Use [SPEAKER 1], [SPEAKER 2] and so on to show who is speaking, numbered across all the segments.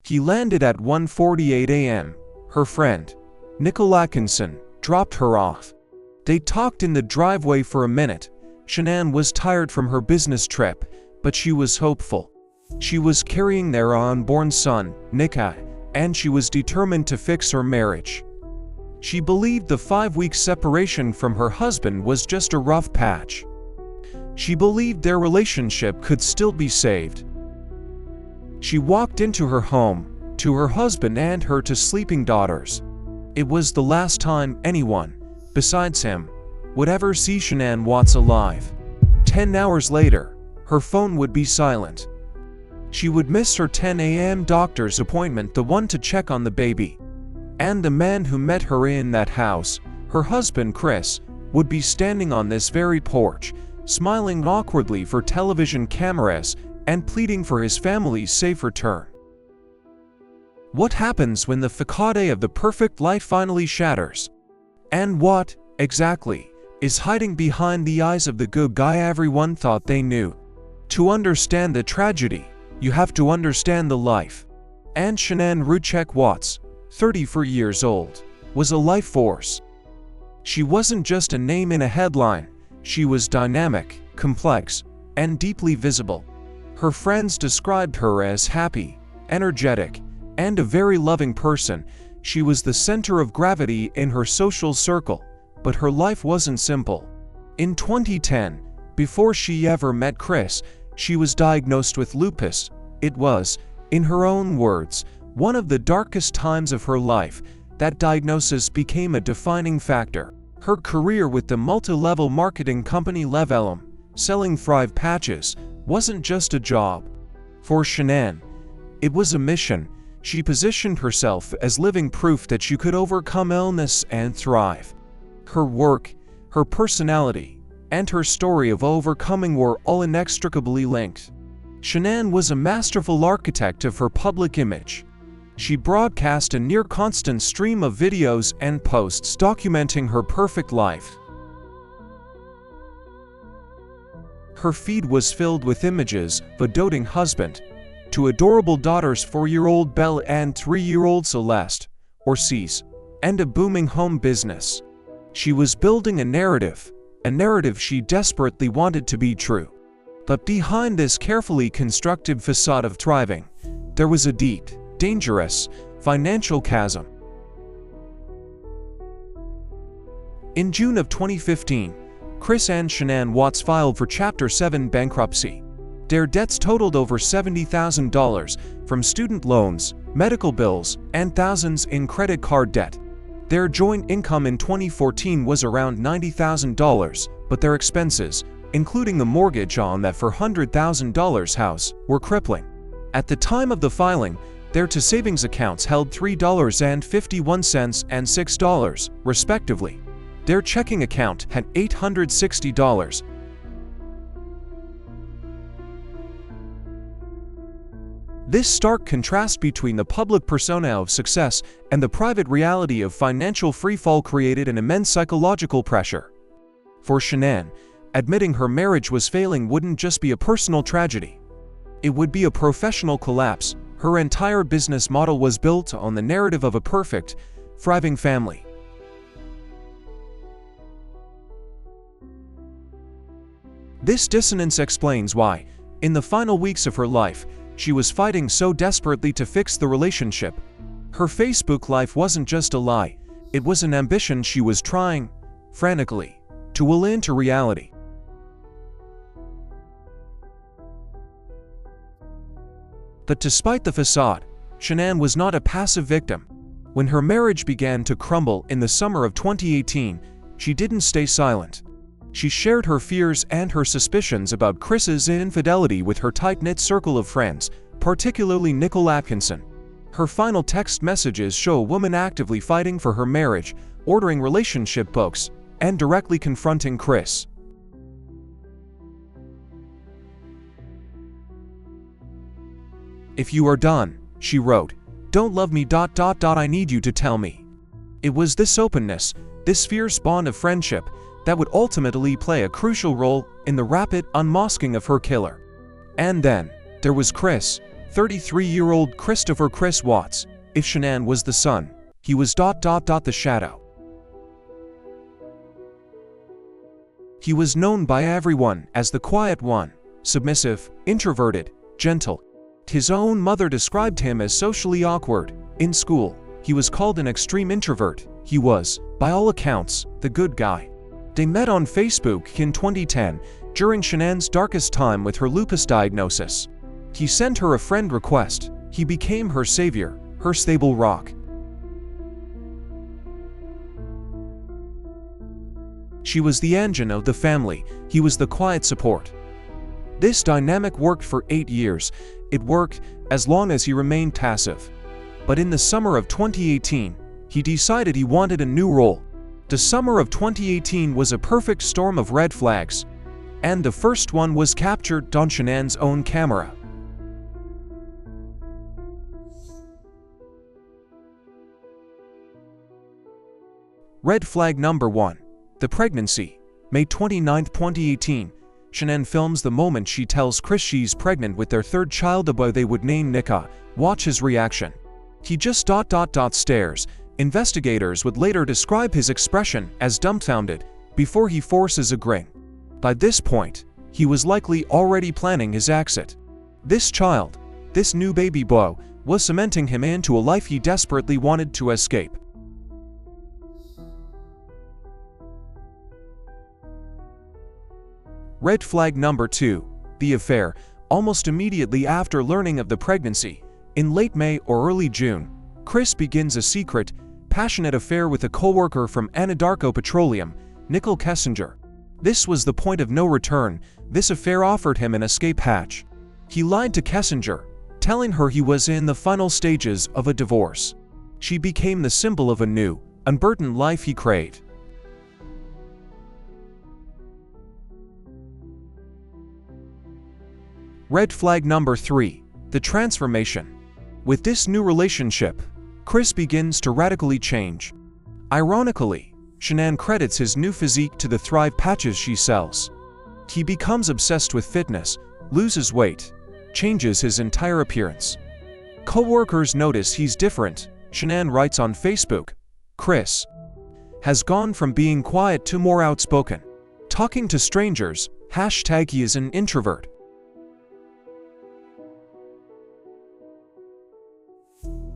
[SPEAKER 1] He landed at 1:48 a.m. Her friend, Nicole Atkinson, dropped her off. They talked in the driveway for a minute. Shanann was tired from her business trip, but she was hopeful. She was carrying their unborn son, Nika, and she was determined to fix her marriage. She believed the 5-week separation from her husband was just a rough patch. She believed their relationship could still be saved. She walked into her home, to her husband and her two sleeping daughters. It was the last time anyone, besides him, would ever see Shanann Watts alive. 10 hours later, her phone would be silent. She would miss her 10 a.m. doctor's appointment, the one to check on the baby. And the man who met her in that house, her husband Chris, would be standing on this very porch, smiling awkwardly for television cameras and pleading for his family's safe return. What happens when the facade of the perfect life finally shatters? And what, exactly, is hiding behind the eyes of the good guy everyone thought they knew? To understand the tragedy, you have to understand the life. And Shanann Watts, 34 years old, was a life force. She wasn't just a name in a headline. She was dynamic, complex, and deeply visible. Her friends described her as happy, energetic, and a very loving person. She was the center of gravity in her social circle, but her life wasn't simple. In 2010, before she ever met Chris, she was diagnosed with lupus. It was, in her own words, one of the darkest times of her life. That diagnosis became a defining factor. Her career with the multi-level marketing company Levelum, selling Thrive patches, wasn't just a job. For Shanann, it was a mission. She positioned herself as living proof that she could overcome illness and thrive. Her work, her personality, and her story of overcoming were all inextricably linked. Shanann was a masterful architect of her public image. She broadcast a near-constant stream of videos and posts documenting her perfect life. Her feed was filled with images of a doting husband, two adorable daughters, 4-year-old Belle and 3-year-old Celeste, or C's, and a booming home business. She was building a narrative she desperately wanted to be true. But behind this carefully constructed facade of thriving, there was a deep, dangerous, financial chasm. In June of 2015, Chris and Shanann Watts filed for Chapter 7 bankruptcy. Their debts totaled over $70,000 from student loans, medical bills, and thousands in credit card debt. Their joint income in 2014 was around $90,000, but their expenses, including the mortgage on that $400,000 house, were crippling. At the time of the filing, their two savings accounts held $3.51 and $6, respectively. Their checking account had $860. This stark contrast between the public persona of success and the private reality of financial freefall created an immense psychological pressure. For Shanann, admitting her marriage was failing wouldn't just be a personal tragedy. It would be a professional collapse. Her entire business model was built on the narrative of a perfect, thriving family. This dissonance explains why, in the final weeks of her life, she was fighting so desperately to fix the relationship. Her Facebook life wasn't just a lie, it was an ambition she was trying, frantically, to will into reality. But despite the facade, Shanann was not a passive victim. When her marriage began to crumble in the summer of 2018, she didn't stay silent. She shared her fears and her suspicions about Chris's infidelity with her tight-knit circle of friends, particularly Nicole Atkinson. Her final text messages show a woman actively fighting for her marriage, ordering relationship books, and directly confronting Chris. "If you are done," she wrote, "don't love me. I need you to tell me." It was this openness, this fierce bond of friendship, that would ultimately play a crucial role in the rapid unmasking of her killer. And then, there was Chris, 33-year-old Christopher Chris Watts. If Shanann was the sun, he was the shadow. He was known by everyone as the quiet one, submissive, introverted, gentle. His own mother described him as socially awkward. In school, he was called an extreme introvert. He was, by all accounts, the good guy. They met on Facebook in 2010, during Shanann's darkest time with her lupus diagnosis. He sent her a friend request. He became her savior, her stable rock. She was the engine of the family. He was the quiet support. This dynamic worked for 8 years. It worked as long as he remained passive. But in the summer of 2018, he decided he wanted a new role. The summer of 2018 was a perfect storm of red flags, and the first one was captured on Shanann's own camera. Red flag number 1. The pregnancy. May 29, 2018. Shanann films the moment she tells Chris she's pregnant with their third child, a boy they would name Nika. Watch his reaction. He just stares. Investigators would later describe his expression as dumbfounded before he forces a grin. By this point, he was likely already planning his exit. This child, this new baby boy, was cementing him into a life he desperately wanted to escape. Red flag number 2. The affair. Almost immediately after learning of the pregnancy, in late May or early June, Chris begins a secret, passionate affair with a co-worker from Anadarko Petroleum, Nicole Kessinger. This was the point of no return. This affair offered him an escape hatch. He lied to Kessinger, telling her he was in the final stages of a divorce. She became the symbol of a new, unburdened life he craved. Red flag number 3. The transformation. With this new relationship, Chris begins to radically change. Ironically, Shanann credits his new physique to the Thrive patches she sells. He becomes obsessed with fitness, loses weight, changes his entire appearance. Co-workers notice he's different. Shanann writes on Facebook, Chris has gone from being quiet to more outspoken, talking to strangers, # he is an introvert.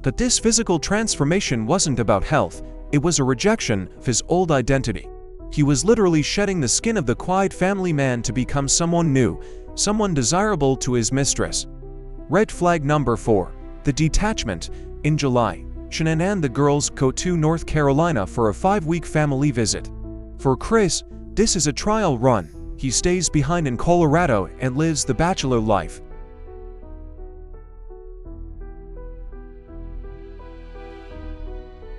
[SPEAKER 1] But this physical transformation wasn't about health, it was a rejection of his old identity. He was literally shedding the skin of the quiet family man to become someone new, someone desirable to his mistress. Red flag number 4. The detachment. In July, Shanann and the girls go to North Carolina for a 5-week family visit. For Chris, this is a trial run. He stays behind in Colorado and lives the bachelor life.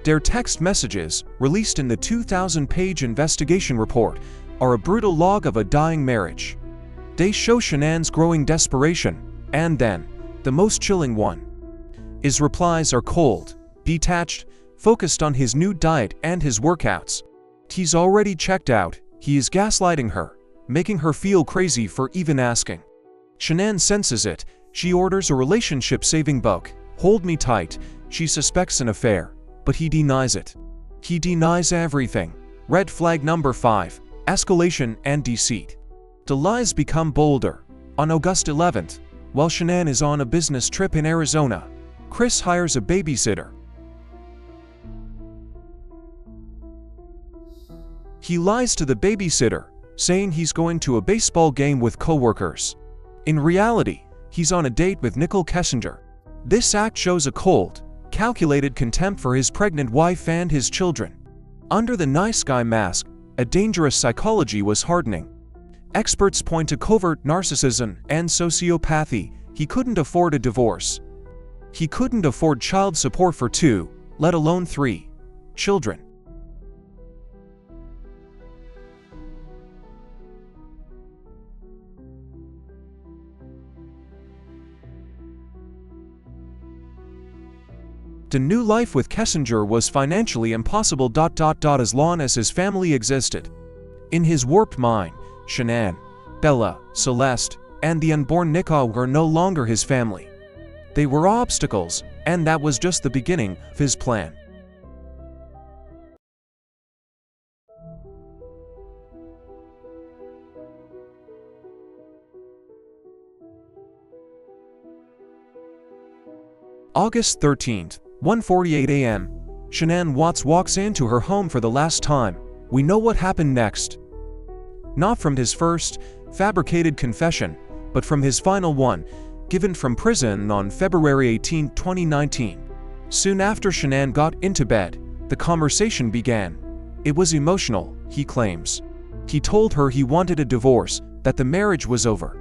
[SPEAKER 1] Their text messages, released in the 2,000-page investigation report, are a brutal log of a dying marriage. They show Shanann's growing desperation, and then, the most chilling one. His replies are cold, detached, focused on his new diet and his workouts. He's already checked out. He is gaslighting her, making her feel crazy for even asking. Shanann senses it. She orders a relationship-saving book, Hold Me Tight. She suspects an affair, but he denies it. He denies everything. Red flag number 5. Escalation and deceit. The lies become bolder. On August 11th, while Shanann is on a business trip in Arizona, Chris hires a babysitter. He lies to the babysitter, saying he's going to a baseball game with coworkers. In reality, he's on a date with Nicole Kessinger. This act shows a cold, calculated contempt for his pregnant wife and his children. Under the nice guy mask, a dangerous psychology was hardening. Experts point to covert narcissism and sociopathy. He couldn't afford a divorce. He couldn't afford child support for 2, let alone 3, children. The new life with Kessinger was financially impossible. As long as his family existed. In his warped mind, Shanann, Bella, Celeste, and the unborn Nika were no longer his family. They were obstacles, and that was just the beginning of his plan. August 13th, 1:48 a.m. Shanann Watts walks into her home for the last time. We know what happened next. Not from his first, fabricated confession, but from his final one, given from prison on February 18, 2019. Soon after Shanann got into bed, the conversation began. It was emotional, he claims. He told her he wanted a divorce, that the marriage was over.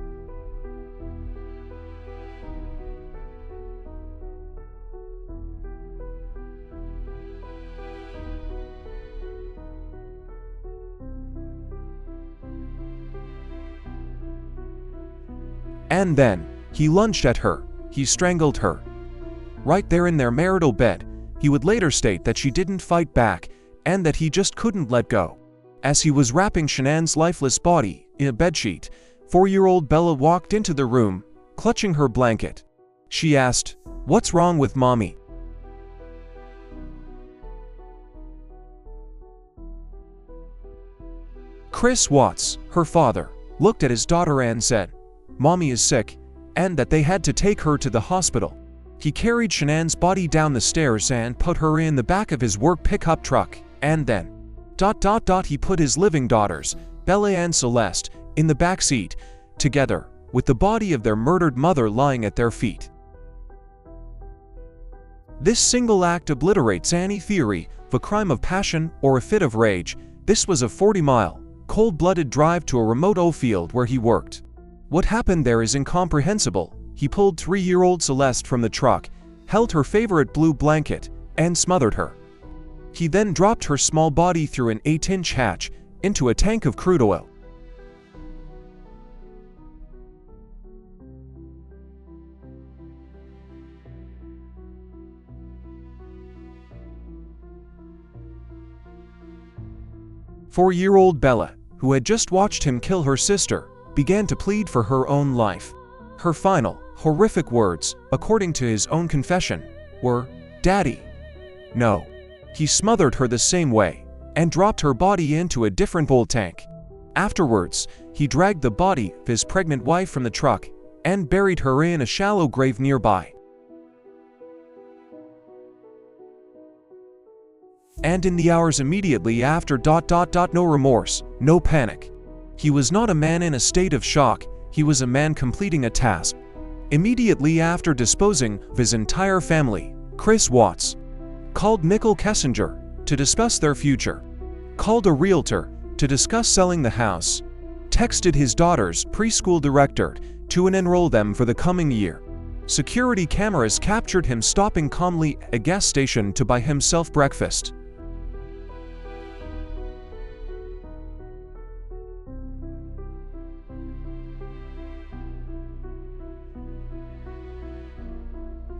[SPEAKER 1] And then, he lunged at her, he strangled her. Right there in their marital bed, he would later state that she didn't fight back, and that he just couldn't let go. As he was wrapping Shanann's lifeless body in a bedsheet, 4-year-old Bella walked into the room, clutching her blanket. She asked, "What's wrong with mommy?" Chris Watts, her father, looked at his daughter and said, "Mommy is sick," and that they had to take her to the hospital. He carried Shanann's body down the stairs and put her in the back of his work pickup truck, and then he put his living daughters, Bella and Celeste, in the back seat, together, with the body of their murdered mother lying at their feet. This single act obliterates any theory of a crime of passion or a fit of rage. This was a 40-mile, cold-blooded drive to a remote oil field where he worked. What happened there is incomprehensible. He pulled 3-year-old Celeste from the truck, held her favorite blue blanket, and smothered her. He then dropped her small body through an 8-inch hatch into a tank of crude oil. Four-year-old Bella, who had just watched him kill her sister, began to plead for her own life. Her final, horrific words, according to his own confession, were, "Daddy, no." He smothered her the same way, and dropped her body into a different oil tank. Afterwards, he dragged the body of his pregnant wife from the truck, and buried her in a shallow grave nearby. And in the hours immediately after, no remorse, no panic. He was not a man in a state of shock, he was a man completing a task. Immediately after disposing of his entire family, Chris Watts called Nicole Kessinger to discuss their future, called a realtor to discuss selling the house, texted his daughter's preschool director to enroll them for the coming year. Security cameras captured him stopping calmly at a gas station to buy himself breakfast.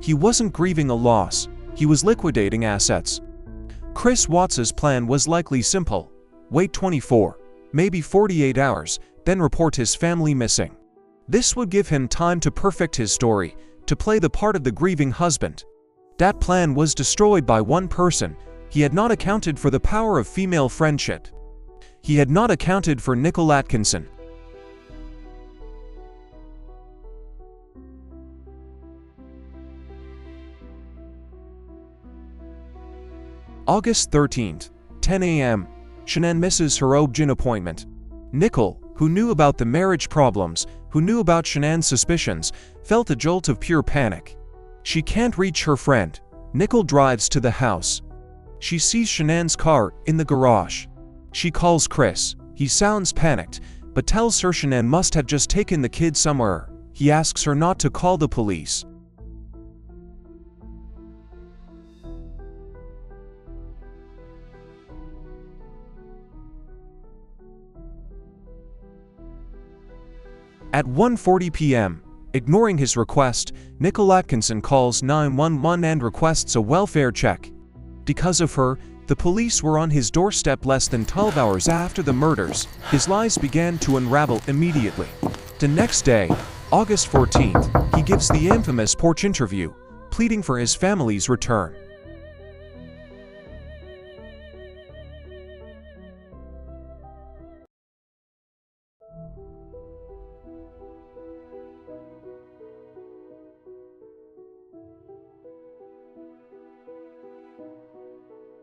[SPEAKER 1] He wasn't grieving a loss, he was liquidating assets. Chris Watts's plan was likely simple: wait 24, maybe 48 hours, then report his family missing. This would give him time to perfect his story, to play the part of the grieving husband. That plan was destroyed by one person. He had not accounted for the power of female friendship. He had not accounted for Nicole Atkinson. August 13th, 10 a.m. Shanann misses her OB-GYN appointment. Nicole, who knew about the marriage problems, who knew about Shanann's suspicions, felt a jolt of pure panic. She can't reach her friend. Nicole drives to the house. She sees Shanann's car in the garage. She calls Chris. He sounds panicked, but tells her Shanann must have just taken the kid somewhere. He asks her not to call the police. At 1:40 p.m., ignoring his request, Nicole Atkinson calls 911 and requests a welfare check. Because of her, the police were on his doorstep less than 12 hours after the murders. His lies began to unravel immediately. The next day, August 14th, He gives the infamous porch interview, pleading for his family's return.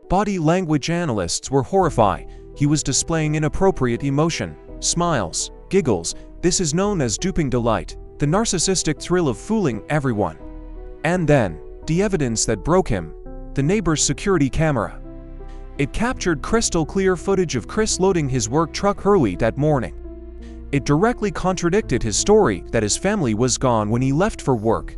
[SPEAKER 1] Body language analysts were horrified. He was displaying inappropriate emotion, smiles, giggles. This is known as duping delight, the narcissistic thrill of fooling everyone. And then, the evidence that broke him, the neighbor's security camera. It captured crystal clear footage of Chris loading his work truck early that morning. It directly contradicted his story that his family was gone when he left for work.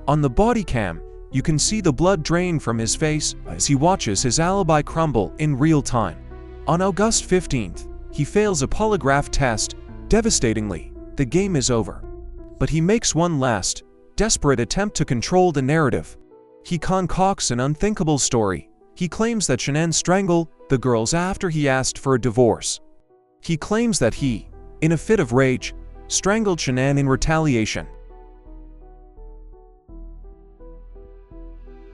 [SPEAKER 1] On the body cam, you can see the blood drain from his face as he watches his alibi crumble in real time. On August 15th, he fails a polygraph test. Devastatingly, the game is over. But he makes one last, desperate attempt to control the narrative. He concocts an unthinkable story. He claims that Shanann strangled the girls after he asked for a divorce. He claims that he, in a fit of rage, strangled Shanann in retaliation.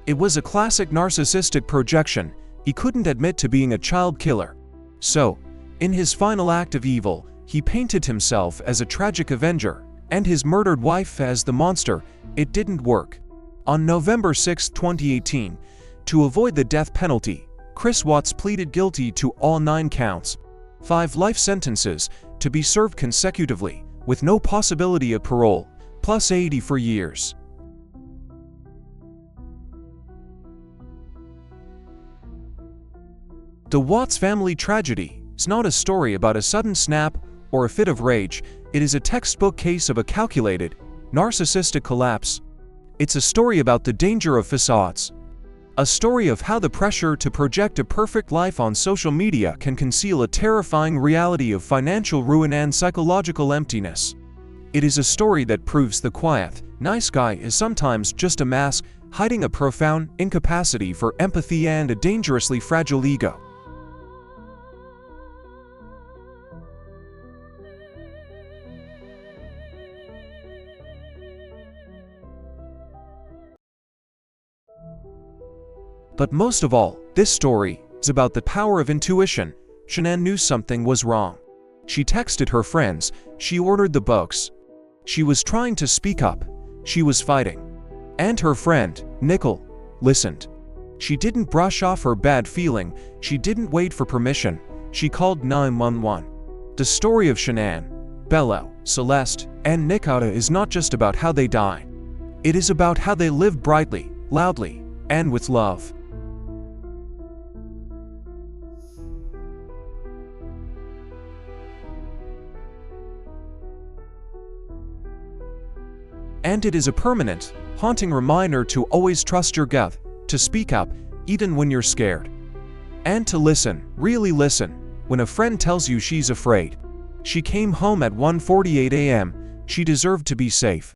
[SPEAKER 1] It was a classic narcissistic projection. He couldn't admit to being a child killer. So, in his final act of evil, he painted himself as a tragic avenger, and his murdered wife as the monster. It didn't work. On November 6, 2018, to avoid the death penalty, Chris Watts pleaded guilty to all 9 counts, 5 life sentences, to be served consecutively, with no possibility of parole, plus 80 for years. The Watts family tragedy is not a story about a sudden snap or a fit of rage. It is a textbook case of a calculated, narcissistic collapse. It's a story about the danger of facades. A story of how the pressure to project a perfect life on social media can conceal a terrifying reality of financial ruin and psychological emptiness. It is a story that proves the quiet, nice guy is sometimes just a mask, hiding a profound incapacity for empathy and a dangerously fragile ego. But most of all, this story is about the power of intuition. Shanann knew something was wrong. She texted her friends, she ordered the books. She was trying to speak up, she was fighting. And her friend, Nicole, listened. She didn't brush off her bad feeling, she didn't wait for permission, she called 911. The story of Shanann, Bella, Celeste, and Nikita is not just about how they died. It is about how they lived brightly, loudly, and with love. And it is a permanent, haunting reminder to always trust your gut, to speak up, even when you're scared. And to listen, really listen, when a friend tells you she's afraid. She came home at 1:48 a.m., she deserved to be safe.